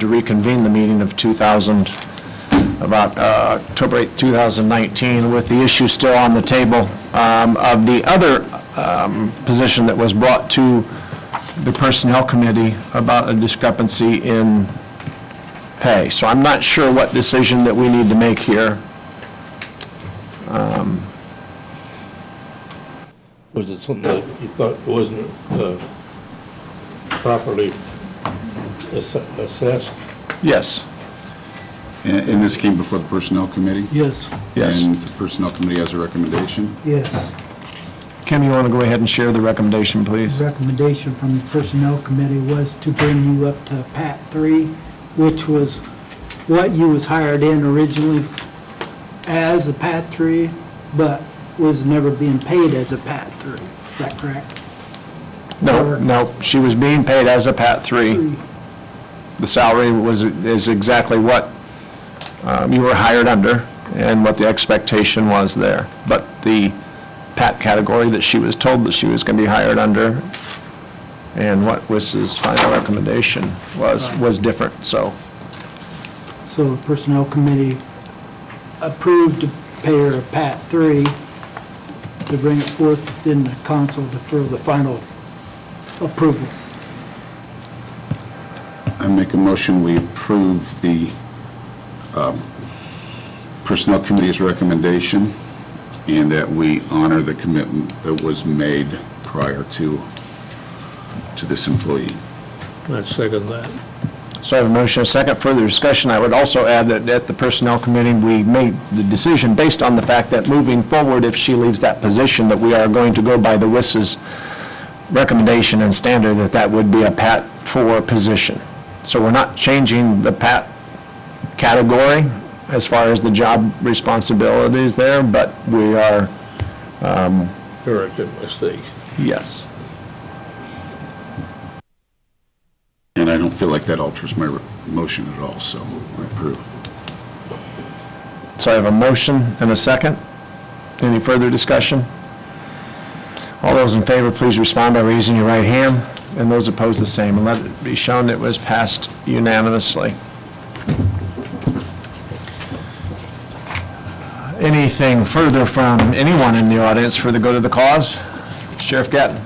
to reconvene the meeting of about October 8th, 2019, with the issue still on the table of the other position that was brought to the Personnel Committee about a discrepancy in pay. So I'm not sure what decision that we need to make here. Was it something that you thought wasn't properly assessed? Yes. And this came before the Personnel Committee? Yes. Yes. And the Personnel Committee has a recommendation? Yes. Kim, you want to go ahead and share the recommendation, please? The recommendation from the Personnel Committee was to bring you up to PAT 3, which was what you was hired in originally as a PAT 3, but was never being paid as a PAT 3. Is that correct? No, she was being paid as a PAT 3. The salary is exactly what you were hired under and what the expectation was there. But the PAT category that she was told that she was going to be hired under and what was his final recommendation was different, so. So the Personnel Committee approved to pay her a PAT 3 to bring it forth within the council for the final approval. I make a motion, we approve the Personnel Committee's recommendation and that we honor the commitment that was made prior to this employee. I'd second that. So I have a motion, a second, further discussion. I would also add that at the Personnel Committee, we made the decision based on the fact that moving forward, if she leaves that position, that we are going to go by the WIS's recommendation and standard that that would be a PAT 4 position. So we're not changing the PAT category as far as the job responsibilities there, but we are, Corrected mistake. yes. And I don't feel like that alters my motion at all, so I approve. So I have a motion and a second. Any further discussion? All those in favor, please respond by raising your right hand, and those opposed the same, and let it be shown it was passed unanimously. Anything further from anyone in the audience for the good of the cause? Sheriff Gatton.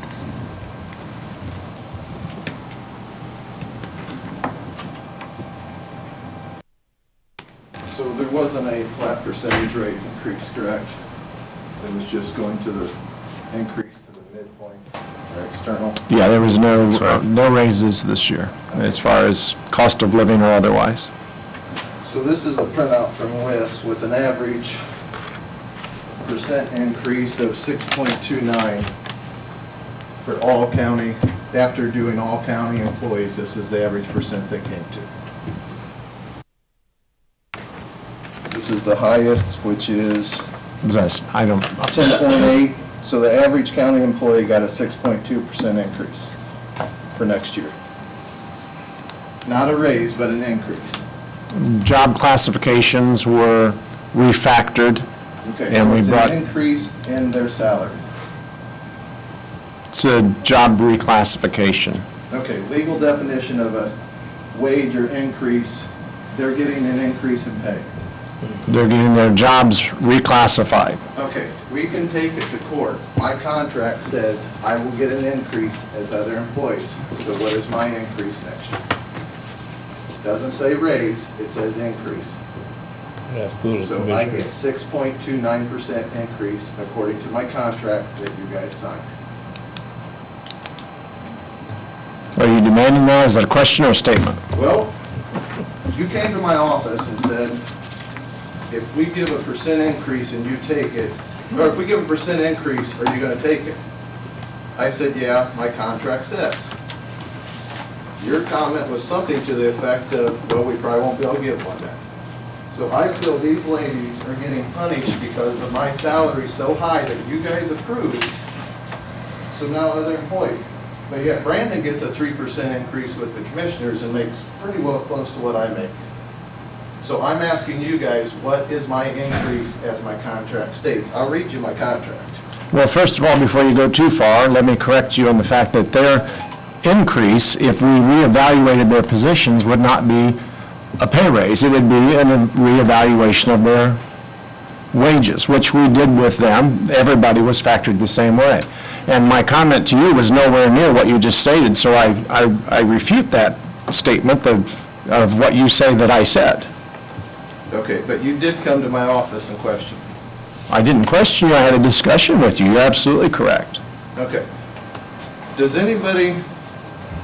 So there wasn't a flat percentage raise increase, correct? It was just going to the increase to the midpoint, or external? Yeah, there was no raises this year, as far as cost of living or otherwise. So this is a printout from WIS with an average percent increase of 6.29 for all county. After doing all county employees, this is the average percent they came to. This is the highest, which is I don't. 10.8, so the average county employee got a 6.2% increase for next year. Not a raise, but an increase. Job classifications were refactored. Okay, And so we it's brought- an increase in their salary. It's a job reclassification. Okay, legal definition of a wage or increase, they're getting an increase in pay. They're getting their jobs reclassified. Okay, we can take it to court. My contract says I will get an increase as other employees. So what is my increase next year? Doesn't say raise, it says increase. That's good. So I get 6.29% increase according to my contract that you guys signed. Are you demanding that? Is that a question or a statement? Well, you came to my office and said, if we give a percent increase and you take it, or if we give a percent increase, are you gonna take it? I said, yeah, my contract says. Your comment was something to the effect of, well, we probably won't be able to give one then. So I feel these ladies are getting punished because of my salary so high that you guys approved. So now other employees. But yet Brandon gets a 3% increase with the commissioners and makes pretty well close to what I make. So I'm asking you guys, what is my increase as my contract states? I'll read you my contract. Well, first of all, before you go too far, let me correct you on the fact that their increase, if we reevaluated their positions, would not be a pay raise. It would be a reevaluation of their wages, which we did with them. Everybody was factored the same way. And my comment to you was nowhere near what you just stated, so I refute that statement of what you say that I said. Okay, but you did come to my office and question. I didn't question you, I had a discussion with you. You're absolutely correct. Okay. Does anybody,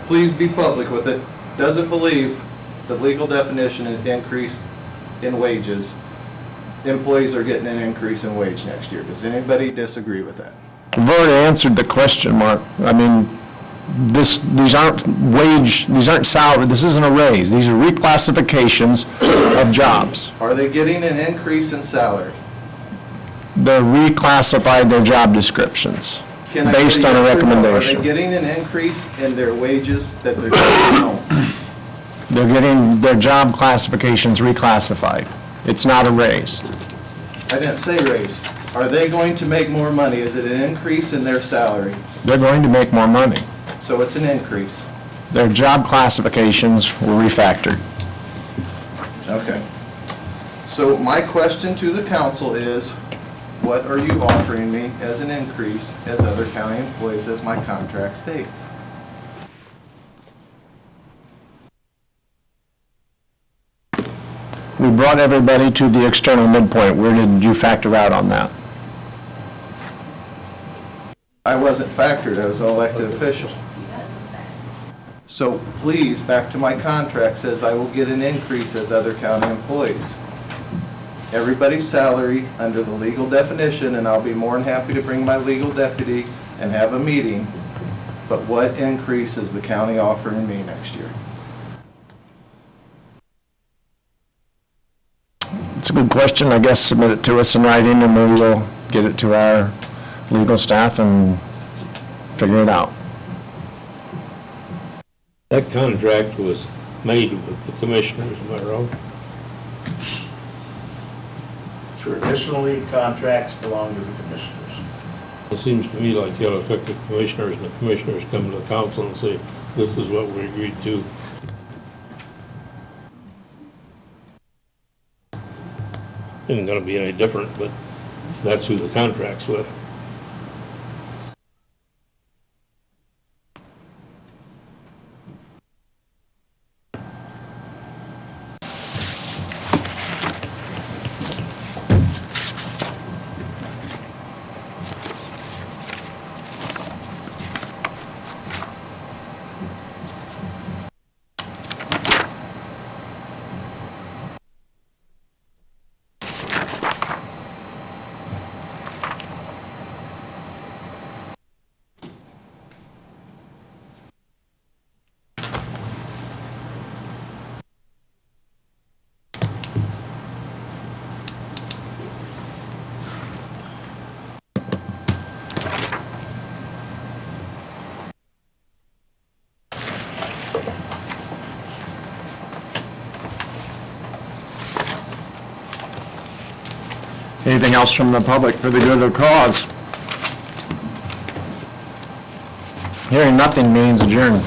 please be public with it, doesn't believe the legal definition of increase in wages, employees are getting an increase in wage next year? Does anybody disagree with that? I've already answered the question, Mark. I mean, these aren't salary, this isn't a raise. These are reclassifications of jobs. Are they getting an increase in salary? They're reclassified their job descriptions Can I get based on a yes or no? Are recommendation. they getting an increase in their wages that they're taking home? They're getting their job classifications reclassified. It's not a raise. I didn't say raise. Are they going to make more money? Is it an increase in their salary? They're going to make more money. So it's an increase. Their job classifications were refactored. Okay. So my question to the council is, what are you offering me as an increase as other county employees as my contract states? We brought everybody to the external midpoint. Where did you factor out on that? I wasn't factored, I was an elected official. So please, back to my contract, says I will get an increase as other county employees. Everybody's salary under the legal definition, and I'll be more than happy to bring my legal deputy and have a meeting, but what increase is the county offering me next year? It's a good question. I guess submit it to us in writing, and we will get it to our legal staff and figure it out. That contract was made with the commissioners, am I wrong? Traditionally, contracts belong to the commissioners. It seems to me like you ought to pick the commissioners, and the commissioners come to the council and say, this is what we agreed to. Isn't gonna be any different, but that's who the contract's with. Anything else from the public for the good of the cause? Hearing nothing, means adjourned.